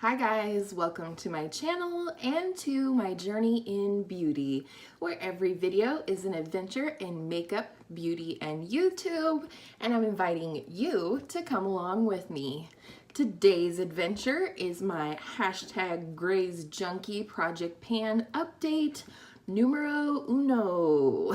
Hi guys, welcome to my channel and to my journey in beauty, where every video is an adventure in makeup, beauty, and YouTube, and I'm inviting you to come along with me. Today's adventure is my hashtag GreysJunkie Project Pan update numero uno.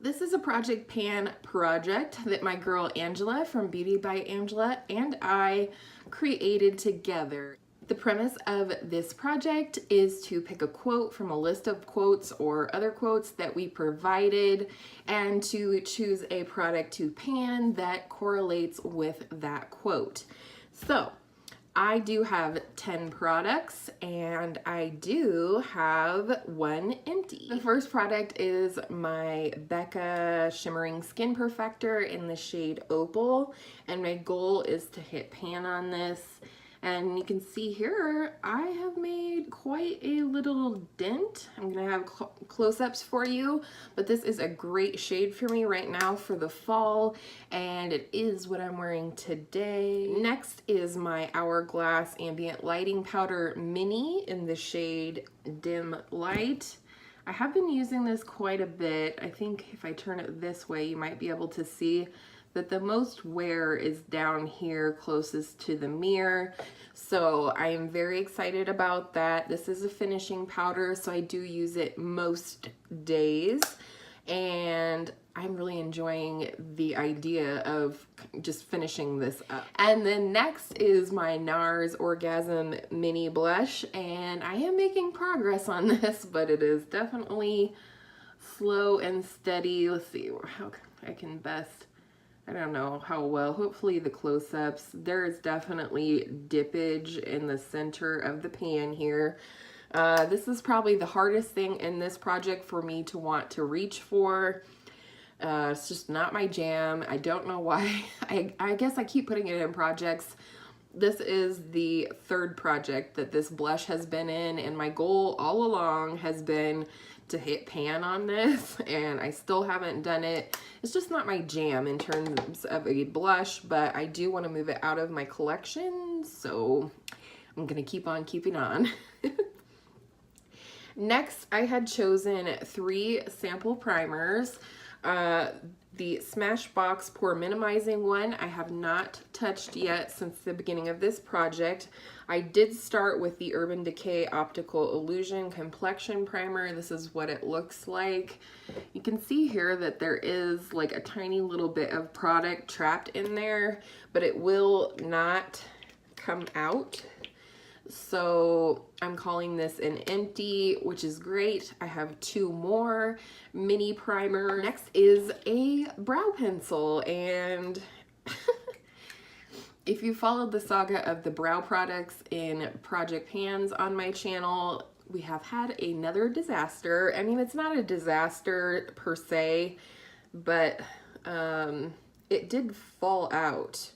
This is a Project Pan project that my girl Angela from Beauty by Angela and I created together. The premise of this project is to pick a quote from a list of quotes or other quotes that we provided and to choose a product to pan that correlates with that quote. So I do have 10 products and I do have one empty. The first product is my Becca Shimmering Skin Perfector in the shade Opal, and my goal is to hit pan on this. And you can see here, I have made quite a little dent. I'm gonna have close-ups for you, but this is a great shade for me right now for the fall, and it is what I'm wearing today. Next is my Hourglass Ambient Lighting Powder Mini in the shade Dim Light. I have been using this quite a bit. I think if I turn it this way, you might be able to see that the most wear is down here closest to the mirror. So I am very excited about that. This is a finishing powder, so I do use it most days. And I'm really enjoying the idea of just finishing this up. And then next is my NARS Orgasm Mini Blush. And I am making progress on this, but it is definitely slow and steady. Let's see how I can best, I don't know how well, hopefully the close-ups. There is definitely dippage in the center of the pan here. This is probably the hardest thing in this project for me to want to reach for. It's just not my jam. I don't know why. I guess I keep putting it in projects. This is the third project that this blush has been in, and my goal all along has been to hit pan on this, and I still haven't done it. It's just not my jam in terms of a blush, but I do want to move it out of my collection, so I'm gonna keep on keeping on. Next, I had chosen 3 sample primers. The Smashbox Pore Minimizing one I have not touched yet since the beginning of this project. I did start with the Urban Decay Optical Illusion Complexion Primer. This is what it looks like. You can see here that there is like a tiny little bit of product trapped in there, but it will not come out. So I'm calling this an empty, which is great. I have 2 more mini primer. Next is a brow pencil, and if you followed the saga of the brow products in Project Pans on my channel, we have had another disaster. I mean, it's not a disaster per se, but it did fall out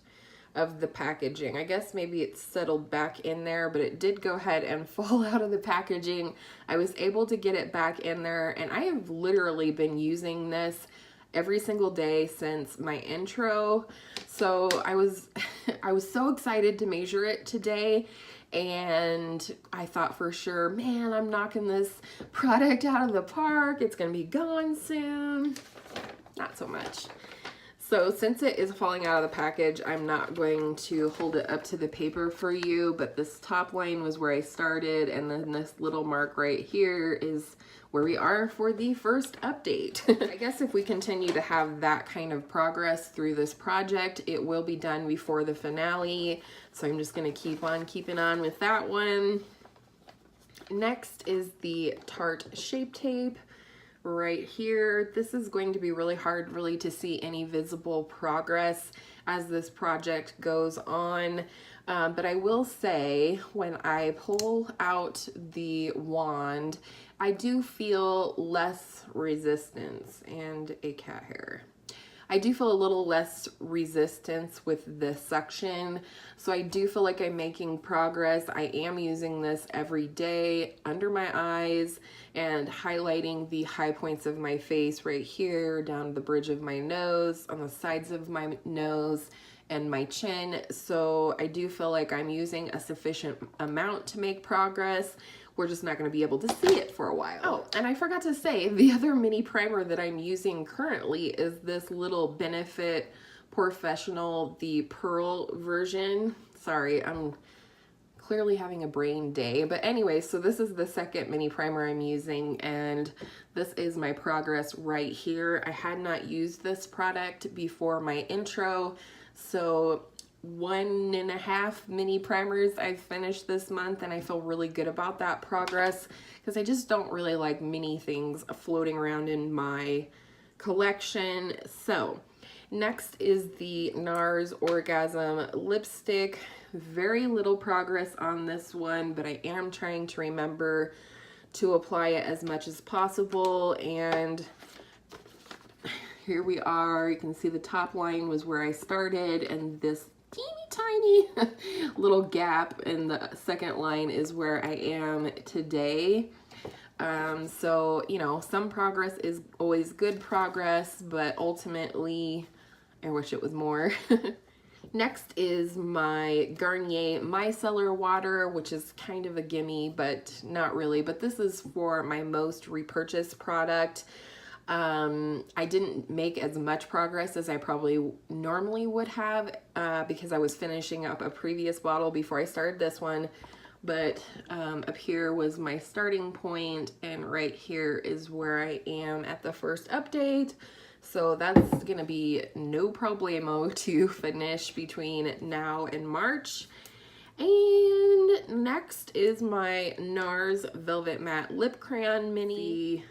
of the packaging. I guess maybe it's settled back in there, but it did go ahead and fall out of the packaging. I was able to get it back in there, and I have literally been using this every single day since my intro. So I was so excited to measure it today, and I thought for sure, man, I'm knocking this product out of the park. It's gonna be gone soon. Not so much. So since it is falling out of the package, I'm not going to hold it up to the paper for you, but this top line was where I started, and then this little mark right here is where we are for the first update. I guess if we continue to have that kind of progress through this project, it will be done before the finale. So I'm just gonna keep on keeping on with that one. Next is the Tarte Shape Tape right here. This is going to be really hard really to see any visible progress as this project goes on. But I will say when I pull out the wand, I do feel less resistance and a cat hair. I do feel a little less resistance with this section. So I do feel like I'm making progress. I am using this every day under my eyes and highlighting the high points of my face right here, down the bridge of my nose, on the sides of my nose, and my chin. So I do feel like I'm using a sufficient amount to make progress. We're just not going to be able to see it for a while. Oh, and I forgot to say, the other mini primer that I'm using currently is this little Benefit Professional, the Pearl version. Sorry, I'm clearly having a brain day. But anyway, so this is the second mini primer I'm using, and this is my progress right here. I had not used this product before my intro, so 1.5 mini primers I've finished this month, and I feel really good about that progress because I just don't really like mini things floating around in my collection. So next is the NARS Orgasm lipstick. Very little progress on this one, but I am trying to remember to apply it as much as possible. And here we are. You can see the top line was where I started, and this teeny tiny little gap in the second line is where I am today. So, you know, some progress is always good progress, but ultimately I wish it was more. Next is my Garnier Micellar Water, which is kind of a gimme, but not really. But this is for my most repurchased product. I didn't make as much progress as I probably normally would have because I was finishing up a previous bottle before I started this one. But up here was my starting point, and right here is where I am at the first update. So that's gonna be no problemo to finish between now and March. And next is my NARS Velvet Matte Lip Crayon Mini.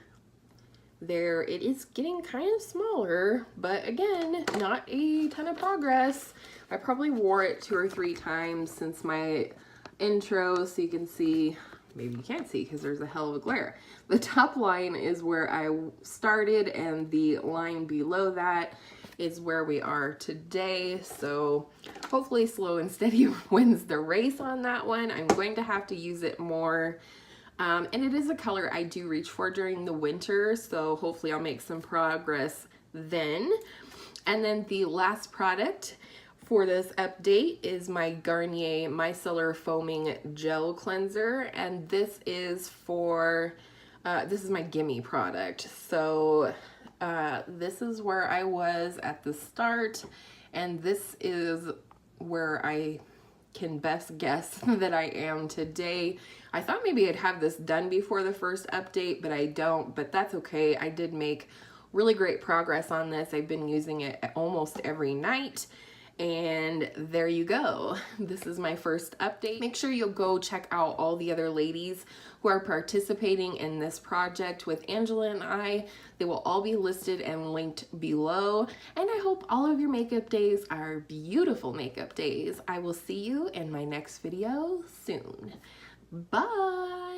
There, it is getting kind of smaller, but again, not a ton of progress. I probably wore it 2 or 3 times since my intro, so you can see, maybe you can't see because there's a hell of a glare. The top line is where I started, and the line below that is where we are today. So hopefully slow and steady wins the race on that one. I'm going to have to use it more. And it is a color I do reach for during the winter, so hopefully I'll make some progress then. And then the last product for this update is my Garnier Micellar Foaming Gel Cleanser, and this is for, this is my gimme product. So this is where I was at the start, and this is where I can best guess that I am today. I thought maybe I'd have this done before the first update, but I don't, but that's okay. I did make really great progress on this. I've been using it almost every night, and there you go. This is my first update. Make sure you'll go check out all the other ladies who are participating in this project with Angela and I. They will all be listed and linked below. And I hope all of your makeup days are beautiful makeup days. I will see you in my next video soon. Bye.